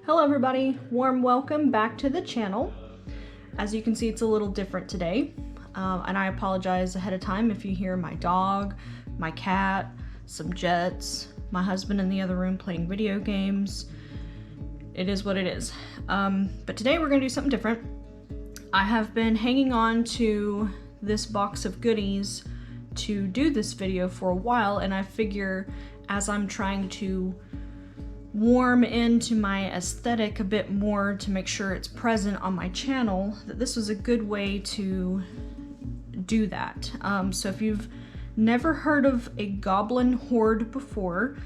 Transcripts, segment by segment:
Hello everybody, warm welcome back to the channel. As you can see, it's a little different today, and I apologize ahead of time if you hear my dog, my cat, some jets, my husband in the other room playing video games. It is what it is. But today we're gonna do something different. I have been hanging on to this box of goodies to do this video for a while, and I figure as I'm trying to warm into my aesthetic a bit more to make sure it's present on my channel, that this was a good way to do that. So if you've never heard of a goblin horde before,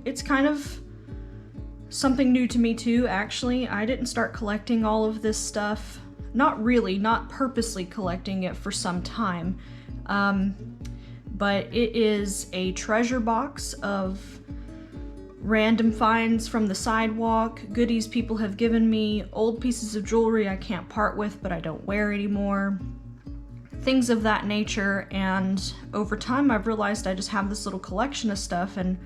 it's kind of something new to me too, actually. I didn't start collecting all of this stuff, not purposely collecting it for some time, but it is a treasure box of random finds from the sidewalk, goodies people have given me, old pieces of jewelry I can't part with but I don't wear anymore, things of that nature. And over time I've realized I just have this little collection of stuff, and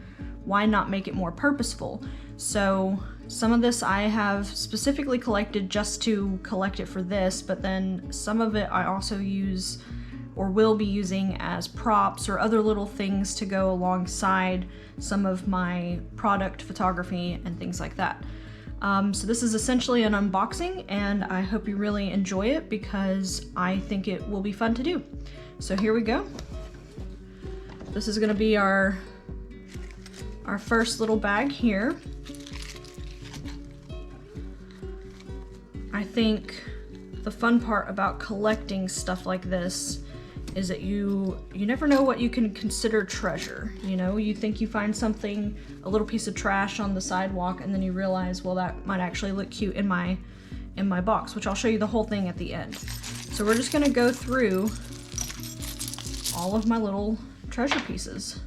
why not make it more purposeful? So some of this I have specifically collected just to collect it for this, but then some of it I also use or will be using as props or other little things to go alongside some of my product photography and things like that. So this is essentially an unboxing, and I hope you really enjoy it because I think it will be fun to do. So here we go. This is gonna be our first little bag here. I think the fun part about collecting stuff like this is that you never know what you can consider treasure. You know, you think you find something, a little piece of trash on the sidewalk, and then you realize, well, that might actually look cute in my box, which I'll show you the whole thing at the end. So we're just gonna go through all of my little treasure pieces.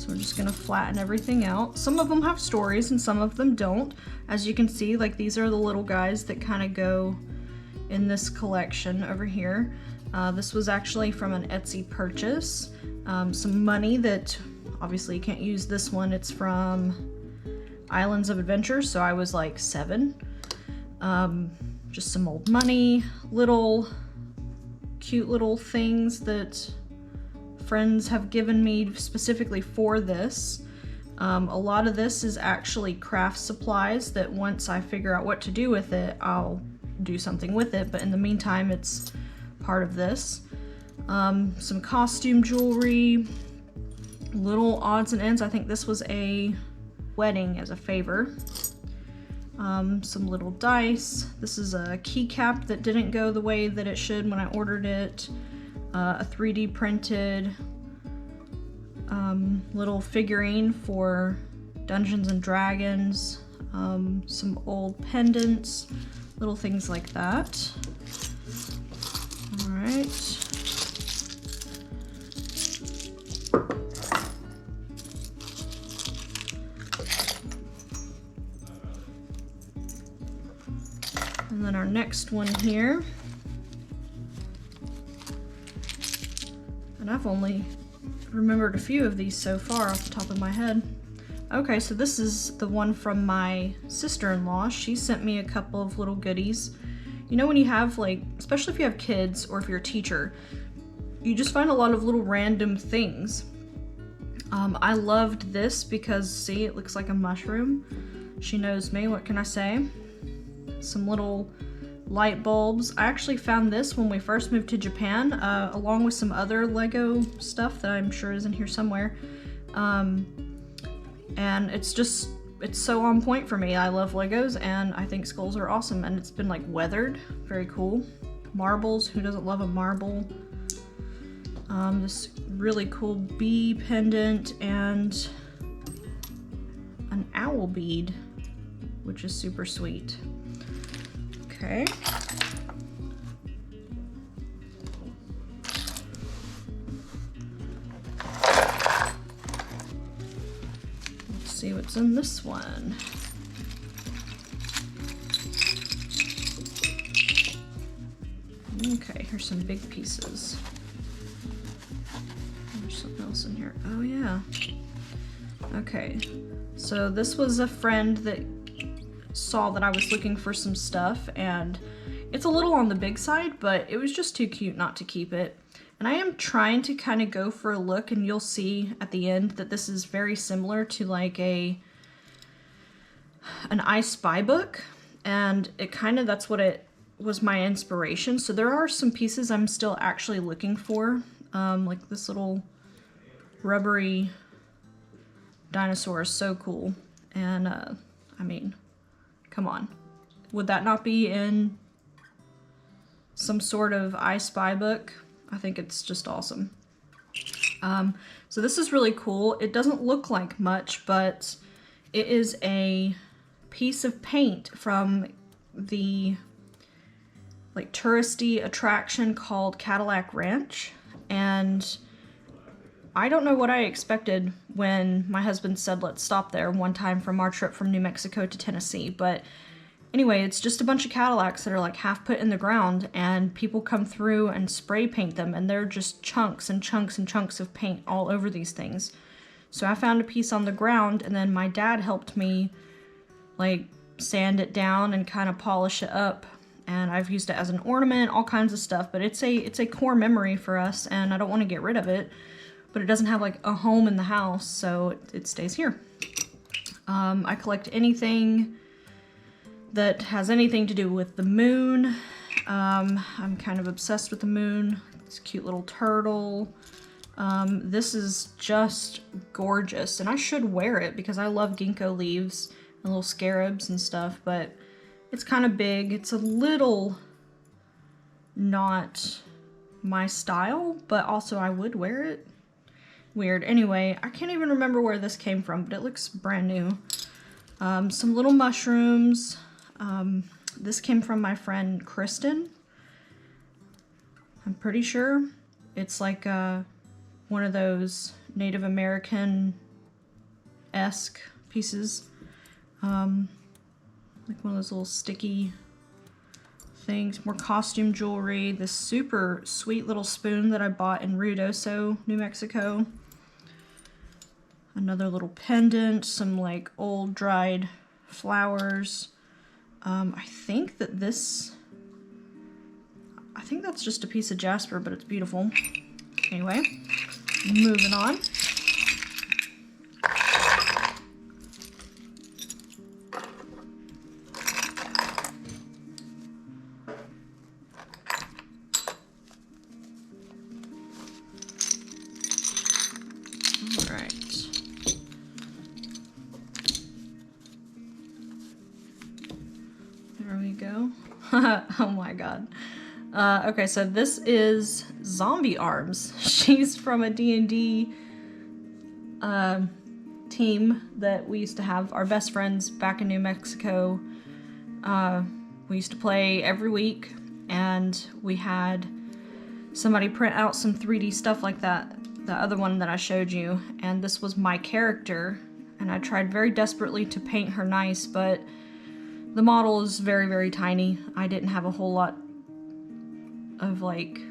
We're just gonna flatten everything out. Some of them have stories and some of them don't. As you can see, like, these are the little guys that kind of go in this collection over here. This was actually from an Etsy purchase. Some money that, obviously you can't use this one. It's from Islands of Adventure, so I was like 7. Just some old money, little cute little things that friends have given me specifically for this. A lot of this is actually craft supplies that once I figure out what to do with it, I'll do something with it, but in the meantime it's part of this. Some costume jewelry, little odds and ends. I think this was a wedding as a favor. Some little dice. This is a keycap that didn't go the way that it should when I ordered it. A 3D printed little figurine for Dungeons and Dragons, some old pendants, little things like that. All right. And then our next one here. And I've only remembered a few of these so far off the top of my head. Okay, so this is the one from my sister-in-law. She sent me a couple of little goodies. You know, when you have, like, especially if you have kids or if you're a teacher, you just find a lot of little random things. I loved this because, see, it looks like a mushroom. She knows me, what can I say? Some little light bulbs. I actually found this when we first moved to Japan, along with some other Lego stuff that I'm sure is in here somewhere. And it's so on point for me. I love Legos and I think skulls are awesome, and it's been like weathered, very cool. Marbles, who doesn't love a marble? This really cool bee pendant and an owl bead, which is super sweet. Okay. Let's see what's in this one. Okay, here's some big pieces. There's something else in here. Oh yeah. Okay, so this was a friend that saw that I was looking for some stuff, and it's a little on the big side, but it was just too cute not to keep it. And I am trying to kind of go for a look, and you'll see at the end that this is very similar to like an I Spy book, and it kind of, that's what it was, my inspiration. So there are some pieces I'm still actually looking for, like this little rubbery dinosaur is so cool. And I mean, come on, would that not be in some sort of I Spy book? I think it's just awesome. So this is really cool. It doesn't look like much, but it is a piece of paint from the like touristy attraction called Cadillac Ranch. And I don't know what I expected when my husband said let's stop there one time from our trip from New Mexico to Tennessee, but anyway, it's just a bunch of Cadillacs that are like half put in the ground, and people come through and spray paint them, and they're just chunks and chunks and chunks of paint all over these things. So I found a piece on the ground, and then my dad helped me like sand it down and kind of polish it up, and I've used it as an ornament, all kinds of stuff, but it's a core memory for us, and I don't want to get rid of it, but it doesn't have like a home in the house, so it stays here. I collect anything that has anything to do with the moon. I'm kind of obsessed with the moon. It's a cute little turtle. This is just gorgeous, and I should wear it because I love ginkgo leaves and little scarabs and stuff, but it's kind of big. It's a little not my style, but also I would wear it. Weird. Anyway, I can't even remember where this came from, but it looks brand new. Some little mushrooms. This came from my friend Kristen. I'm pretty sure it's like one of those Native American-esque pieces. Like one of those little sticky things. More costume jewelry. This super sweet little spoon that I bought in Ruidoso, New Mexico. Another little pendant. Some like old dried flowers. I think that's just a piece of jasper, but it's beautiful. Anyway, moving on. All right. There we go. Oh my god. Okay, so this is Zombie Arms. She's from a D&D team that we used to have, our best friends back in New Mexico. We used to play every week, and we had somebody print out some 3D stuff like that, the other one that I showed you, and this was my character, and I tried very desperately to paint her nice, but the model is very, very tiny. I didn't have a whole lot of like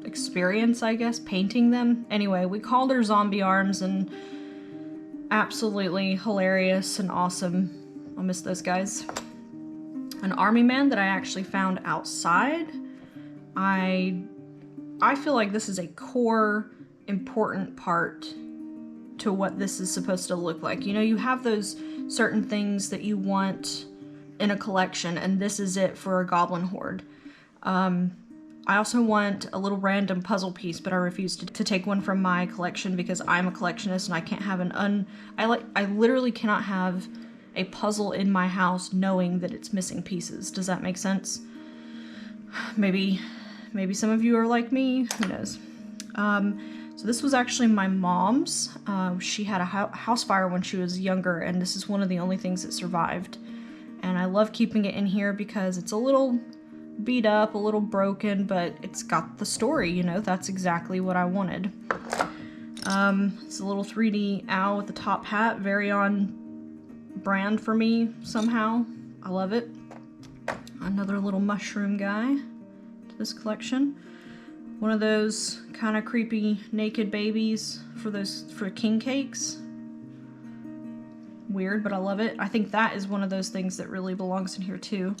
experience, I guess, painting them. Anyway, we called her Zombie Arms, and absolutely hilarious and awesome. I'll miss those guys. An army man that I actually found outside. I feel like this is a core important part to what this is supposed to look like. You know, you have those certain things that you want in a collection, and this is it for a goblin horde. I also want a little random puzzle piece, but I refused to take one from my collection because I'm a collectionist and I can't have I literally cannot have a puzzle in my house knowing that it's missing pieces. Does that make sense? Maybe some of you are like me, who knows? So this was actually my mom's. She had a house fire when she was younger, and this is one of the only things that survived. And I love keeping it in here because it's a little beat up, a little broken, but it's got the story, you know? That's exactly what I wanted. It's a little 3D owl with the top hat, very on brand for me somehow. I love it. another little mushroom guy to this collection. One of those kind of creepy naked babies for king cakes. Weird, but I love it. I think that is one of those things that really belongs in here too.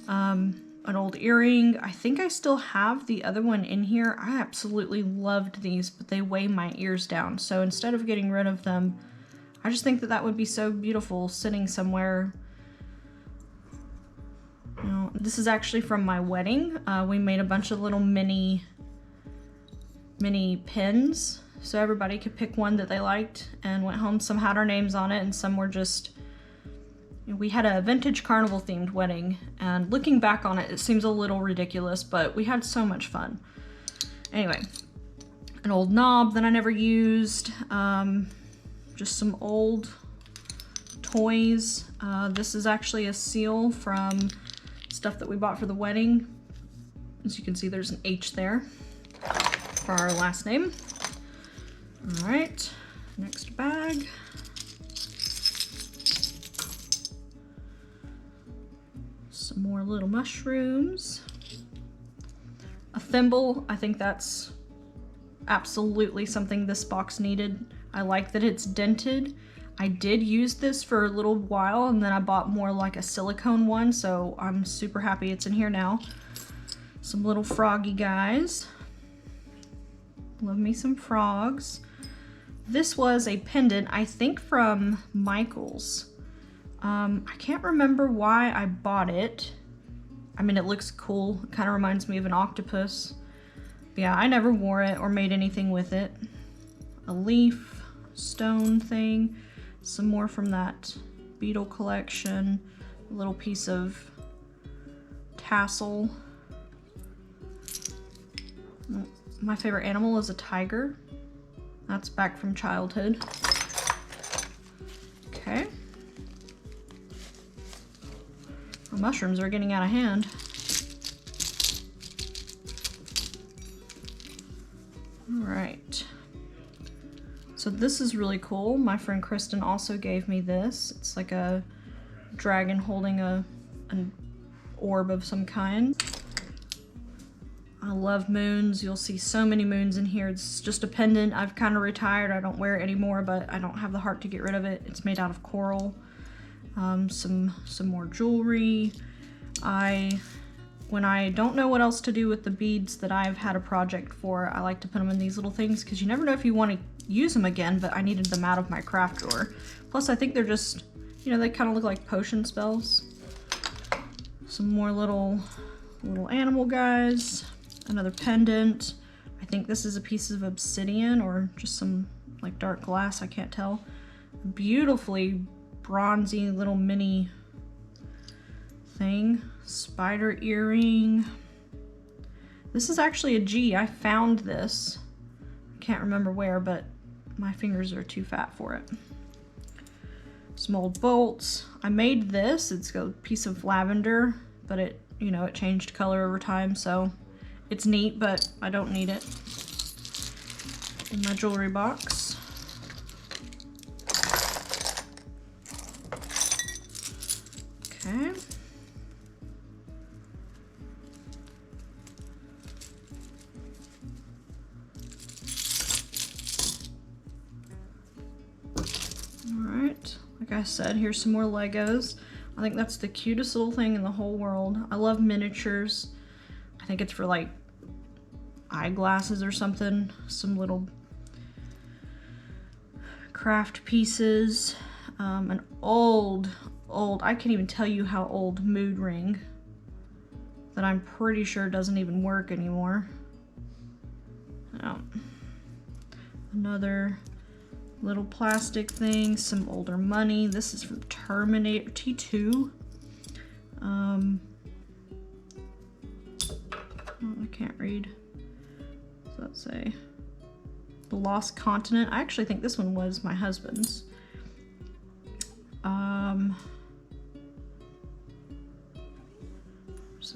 An old earring. I think I still have the other one in here. I absolutely loved these, but they weigh my ears down. So instead of getting rid of them, I just think that that would be so beautiful sitting somewhere. You know, this is actually from my wedding. We made a bunch of little mini pins, so everybody could pick one that they liked and went home. Some had our names on it and some were just, you know, we had a vintage carnival themed wedding, and looking back on it, it seems a little ridiculous, but we had so much fun. Anyway, an old knob that I never used, just some old toys. This is actually a seal from stuff that we bought for the wedding. As you can see, there's an H there for our last name. All right, next bag. Some more little mushrooms. A thimble. I think that's absolutely something this box needed. I like that it's dented. I did use this for a little while and then I bought more like a silicone one, so I'm super happy it's in here now. Some little froggy guys. Love me some frogs. This was a pendant, I think from Michael's. I can't remember why I bought it. I mean, it looks cool. It kind of reminds me of an octopus. But yeah, I never wore it or made anything with it. A leaf, stone thing. Some more from that beetle collection. A little piece of tassel. My favorite animal is a tiger. That's back from childhood. Okay. The mushrooms are getting out of hand. All right. So this is really cool. My friend Kristen also gave me this. It's like a dragon holding an orb of some kind. I love moons. You'll see so many moons in here. It's just a pendant. I've kind of retired. I don't wear it anymore, but I don't have the heart to get rid of it. It's made out of coral. Some more jewelry. When I don't know what else to do with the beads that I've had a project for, I like to put them in these little things because you never know if you want to use them again, but I needed them out of my craft drawer. Plus I think they're just, you know, they kind of look like potion spells. Some more little animal guys. Another pendant. I think this is a piece of obsidian or just some like dark glass, I can't tell. Beautifully bronzy little mini thing. Spider earring. This is actually a G. I found this. I can't remember where, but my fingers are too fat for it. Some old bolts. I made this. It's a piece of lavender, but it, you know, it changed color over time, so it's neat, but I don't need it. In my jewelry box. Okay. Alright, like I said, here's some more Legos. I think that's the cutest little thing in the whole world. I love miniatures. I think it's for like eyeglasses or something. Some little craft pieces. An old, I can't even tell you how old mood ring that I'm pretty sure doesn't even work anymore. Another little plastic thing, some older money. This is from Terminator T2. I can't read. What does that say? The Lost Continent. I actually think this one was my husband's. Some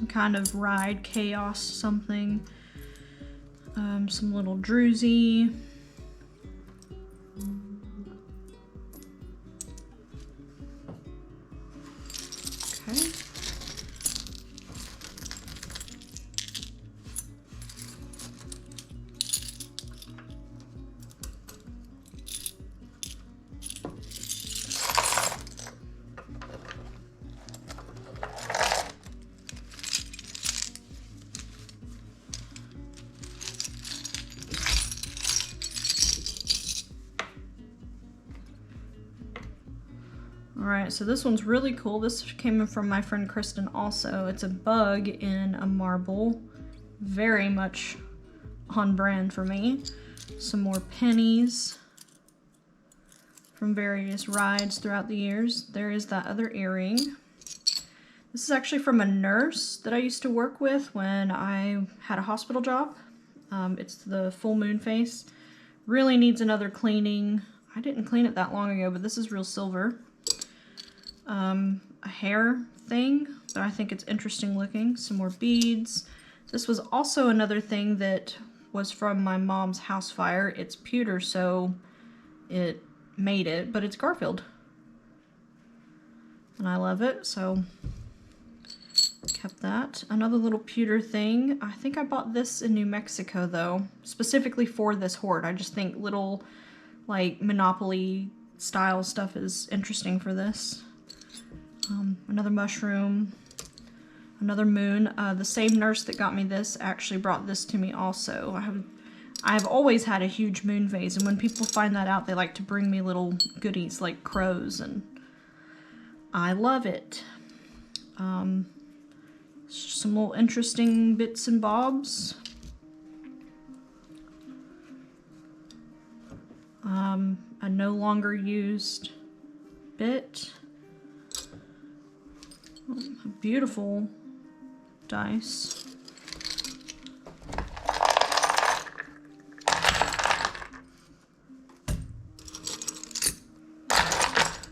kind of ride, chaos, something. Some little druzy. Okay. Alright, so this one's really cool. This came from my friend Kristen also. It's a bug in a marble. Very much on brand for me. Some more pennies from various rides throughout the years. There is that other earring. This is actually from a nurse that I used to work with when I had a hospital job. It's the full moon face. Really needs another cleaning. I didn't clean it that long ago, but this is real silver. A hair thing, but I think it's interesting looking. Some more beads. This was also another thing that was from my mom's house fire. It's pewter, so it made it, but it's Garfield. And I love it, so kept that. Another little pewter thing. I think I bought this in New Mexico though, specifically for this hoard. I just think little like Monopoly style stuff is interesting for this. Another mushroom, another moon. The same nurse that got me this actually brought this to me also. I've always had a huge moon vase, and when people find that out, they like to bring me little goodies like crows, and I love it. Some little interesting bits and bobs. A no longer used bit. A beautiful dice.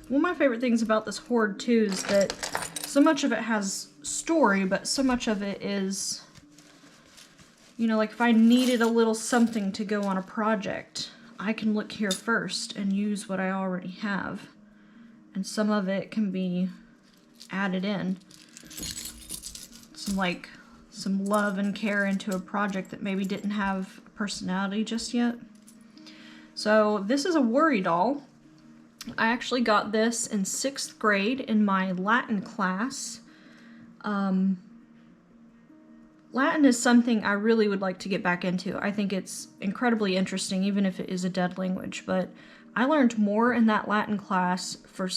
One of my favorite things about this hoard too is that so much of it has story, but so much of it is, you know, like if I needed a little something to go on a project, I can look here first and use what I already have. And some of it can be added in. Some love and care into a project that maybe didn't have a personality just yet. So this is a worry doll. I actually got this in 6th grade in my Latin class. Latin is something I really would like to get back into. I think it's incredibly interesting, even if it is a dead language, but I learned more in that Latin class for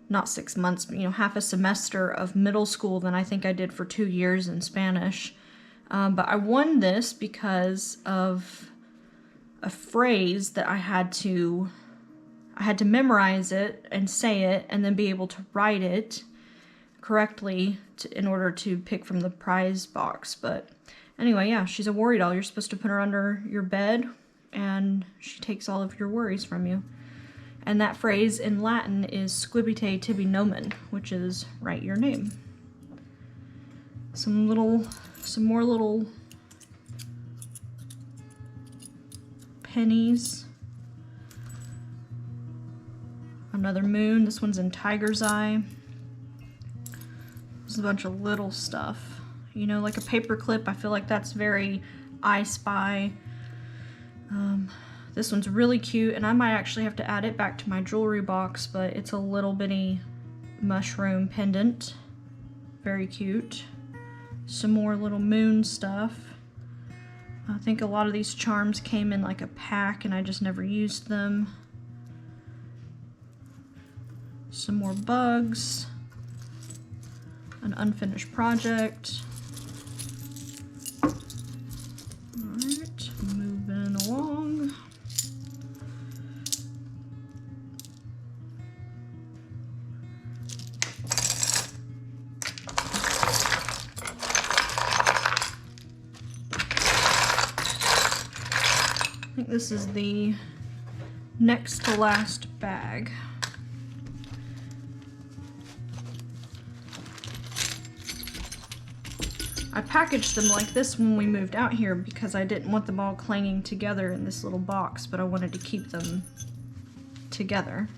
not 6 months, but, you know, half a semester of middle school than I think I did for 2 years in Spanish. But I won this because of a phrase that I had to memorize it and say it and then be able to write it correctly in order to pick from the prize box. But anyway, yeah, she's a worry doll. You're supposed to put her under your bed and she takes all of your worries from you. And that phrase in Latin is squibite tibi nomen, which is write your name. Some more little pennies. Another moon. This one's in tiger's eye. There's a bunch of little stuff. You know, like a paper clip. I feel like that's very I Spy. This one's really cute, and I might actually have to add it back to my jewelry box, but it's a little bitty mushroom pendant. Very cute. Some more little moon stuff. I think a lot of these charms came in like a pack, and I just never used them. Some more bugs. An unfinished project. Alright, moving along. I think this is the next to last bag. I packaged them like this when we moved out here because I didn't want them all clanging together in this little box, but I wanted to keep them together.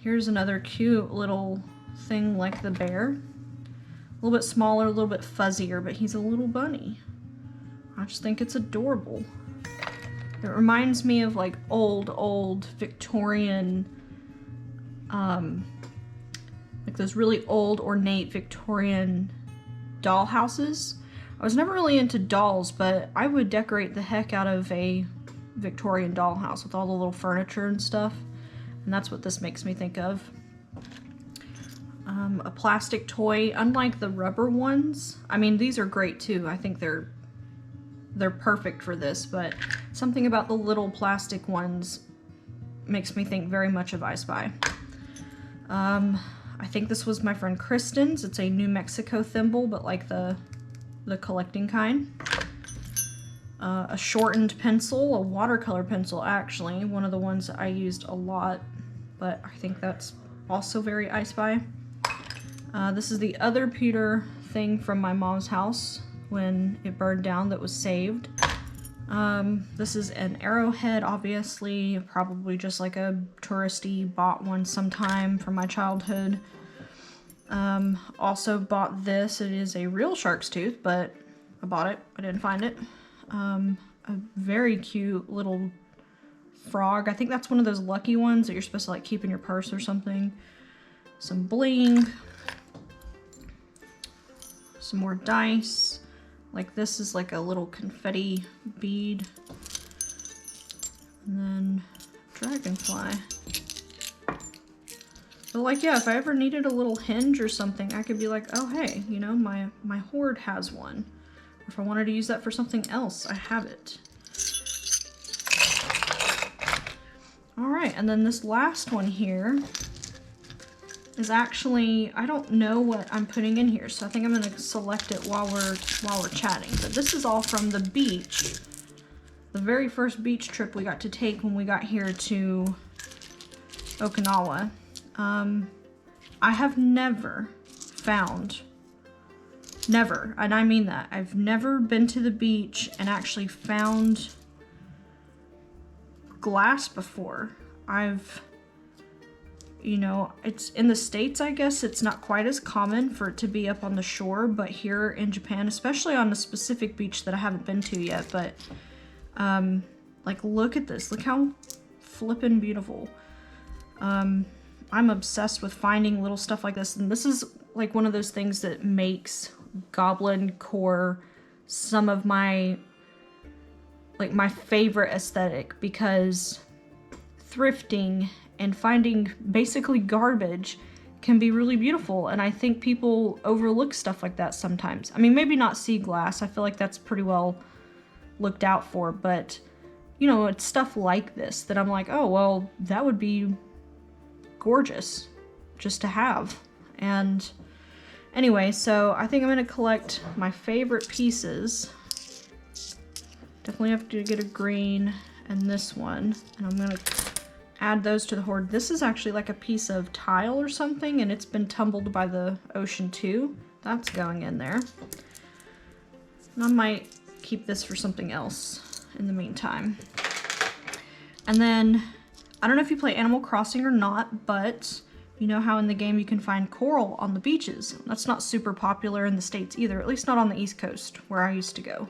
Here's another cute little thing like the bear. A little bit smaller, a little bit fuzzier, but he's a little bunny. I just think it's adorable. It reminds me of like old Victorian, like those really old ornate Victorian doll houses. I was never really into dolls, but I would decorate the heck out of a Victorian dollhouse with all the little furniture and stuff. And that's what this makes me think of. A plastic toy, unlike the rubber ones. I mean, these are great too. I think they're perfect for this, but something about the little plastic ones makes me think very much of I Spy. I think this was my friend Kristen's. It's a New Mexico thimble, but like the collecting kind. A shortened pencil, a watercolor pencil actually, one of the ones that I used a lot, but I think that's also very I Spy. This is the other pewter thing from my mom's house when it burned down that was saved. This is an arrowhead, obviously, probably just like a touristy bought one sometime from my childhood. Also bought this. It is a real shark's tooth, but I bought it. I didn't find it. A very cute little frog. I think that's one of those lucky ones that you're supposed to like keep in your purse or something. Some bling. Some more dice. Like this is like a little confetti bead. And then dragonfly. But like, yeah, if I ever needed a little hinge or something, I could be like, oh hey, you know, my hoard has one. Or if I wanted to use that for something else, I have it. Alright, and then this last one here is actually, I don't know what I'm putting in here, so I think I'm gonna select it while we're chatting. But this is all from the beach. The very first beach trip we got to take when we got here to Okinawa. I have never found, never, and I mean that, I've never been to the beach and actually found glass before. You know, it's in the States, I guess, it's not quite as common for it to be up on the shore, but here in Japan, especially on a specific beach that I haven't been to yet, but, like, look at this. Look how flippin' beautiful. I'm obsessed with finding little stuff like this, and this is, like, one of those things that makes GOBLINCORE some of my, like, my favorite aesthetic, because thrifting and finding basically garbage can be really beautiful, and I think people overlook stuff like that sometimes. I mean, maybe not sea glass, I feel like that's pretty well looked out for, but, you know, it's stuff like this that I'm like, oh, well, that would be gorgeous just to have. And anyway, so I think I'm gonna collect my favorite pieces. Definitely have to get a green and this one, and I'm gonna add those to the hoard. This is actually like a piece of tile or something, and it's been tumbled by the ocean too. That's going in there. And I might keep this for something else in the meantime. And then, I don't know if you play Animal Crossing or not, but you know how in the game you can find coral on the beaches. That's not super popular in the States either, at least not on the East Coast where I used to go.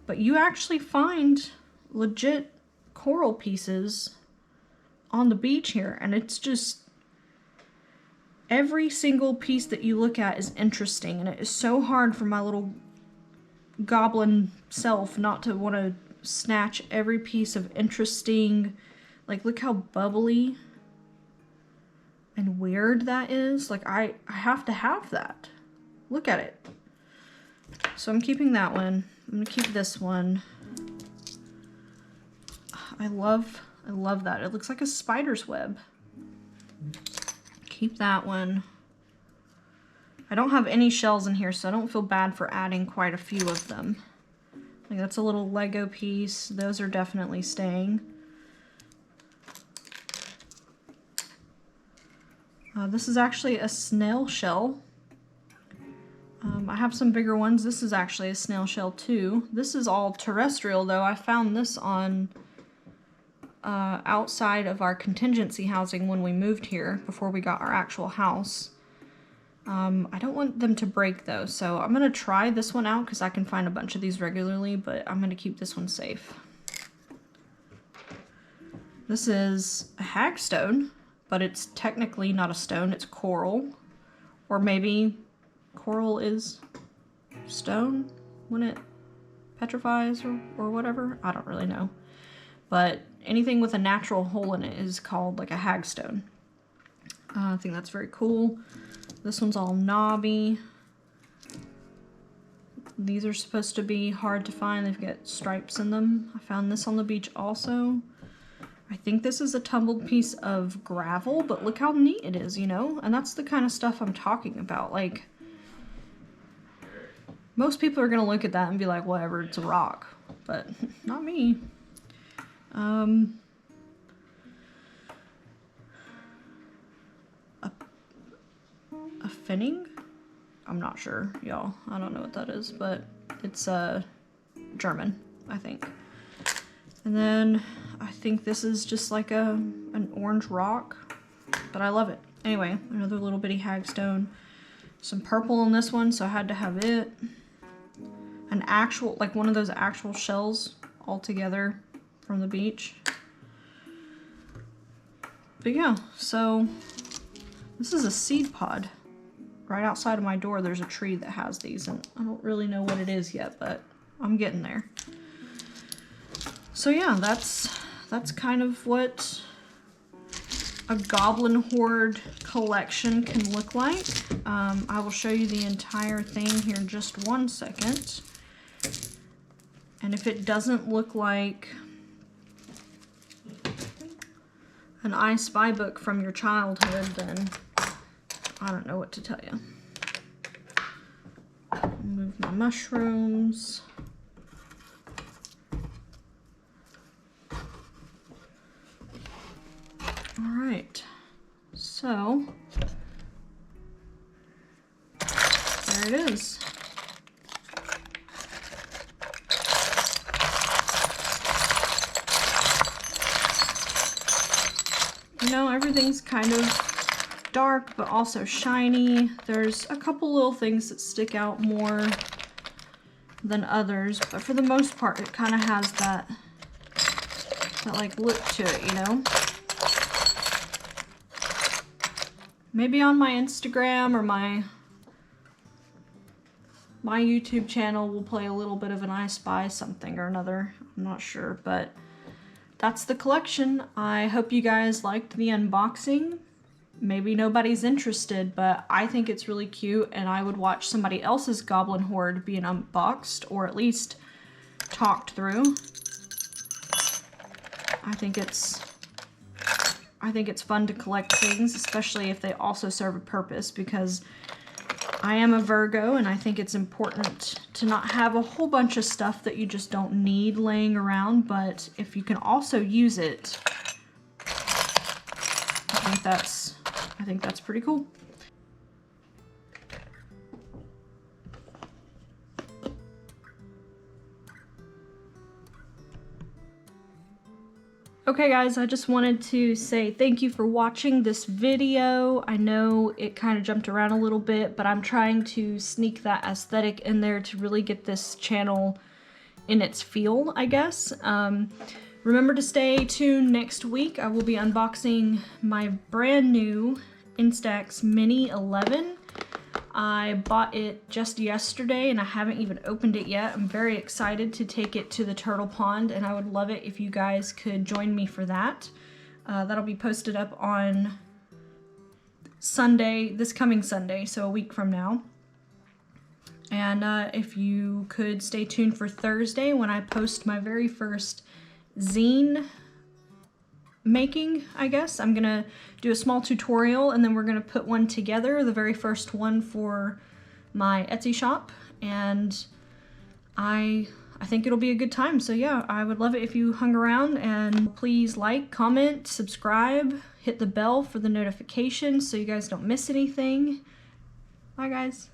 But you actually find legit coral pieces on the beach here, and it's just, every single piece that you look at is interesting, and it is so hard for my little goblin self not to want to snatch every piece of interesting, like, look how bubbly and weird that is. Like, I have to have that. Look at it. So I'm keeping that one. I'm gonna keep this one. I love that. It looks like a spider's web. Keep that one. I don't have any shells in here, so I don't feel bad for adding quite a few of them. Like, that's a little Lego piece. Those are definitely staying. This is actually a snail shell. I have some bigger ones. This is actually a snail shell too. This is all terrestrial though. I found this on outside of our contingency housing when we moved here, before we got our actual house. I don't want them to break though, so I'm gonna try this one out because I can find a bunch of these regularly, but I'm gonna keep this one safe. This is a hagstone, but it's technically not a stone, it's coral. Or maybe coral is stone when it petrifies or whatever. I don't really know. But anything with a natural hole in it is called like a hagstone. I think that's very cool. This one's all knobby. These are supposed to be hard to find. They've got stripes in them. I found this on the beach also. I think this is a tumbled piece of gravel, but look how neat it is, you know? And that's the kind of stuff I'm talking about. Like, most people are gonna look at that and be like, whatever, it's a rock. But not me. A finning? I'm not sure, y'all. I don't know what that is, but it's German, I think. And then I think this is just like an orange rock, but I love it. Anyway, another little bitty hagstone. Some purple in this one, so I had to have it. An actual, like one of those actual shells all together from the beach. But yeah, so this is a seed pod. Right outside of my door, there's a tree that has these, and I don't really know what it is yet, but I'm getting there. So yeah, that's kind of what a goblin horde collection can look like. I will show you the entire thing here in just 1 second. And if it doesn't look like an I Spy book from your childhood, then I don't know what to tell you. Move my mushrooms. All right, so there it is. You know, everything's kind of dark, but also shiny. There's a couple little things that stick out more than others, but for the most part, it kind of has that like look to it, you know? Maybe on my Instagram or my YouTube channel we'll play a little bit of an I Spy something or another. I'm not sure, but that's the collection. I hope you guys liked the unboxing. Maybe nobody's interested, but I think it's really cute, and I would watch somebody else's goblin horde being unboxed or at least talked through. I think it's fun to collect things, especially if they also serve a purpose, because I am a Virgo and I think it's important to not have a whole bunch of stuff that you just don't need laying around, but if you can also use it, I think that's pretty cool. Okay guys, I just wanted to say thank you for watching this video. I know it kind of jumped around a little bit, but I'm trying to sneak that aesthetic in there to really get this channel in its feel, I guess. Remember to stay tuned next week. I will be unboxing my brand new Instax Mini 11. I bought it just yesterday and I haven't even opened it yet. I'm very excited to take it to the turtle pond, and I would love it if you guys could join me for that. That'll be posted up on Sunday, this coming Sunday, so a week from now. And if you could stay tuned for Thursday when I post my very first zine making, I guess. I'm gonna do a small tutorial and then we're gonna put one together, the very first one for my Etsy shop, and I think it'll be a good time. So yeah, I would love it if you hung around, and please like, comment, subscribe, hit the bell for the notifications so you guys don't miss anything. Bye guys.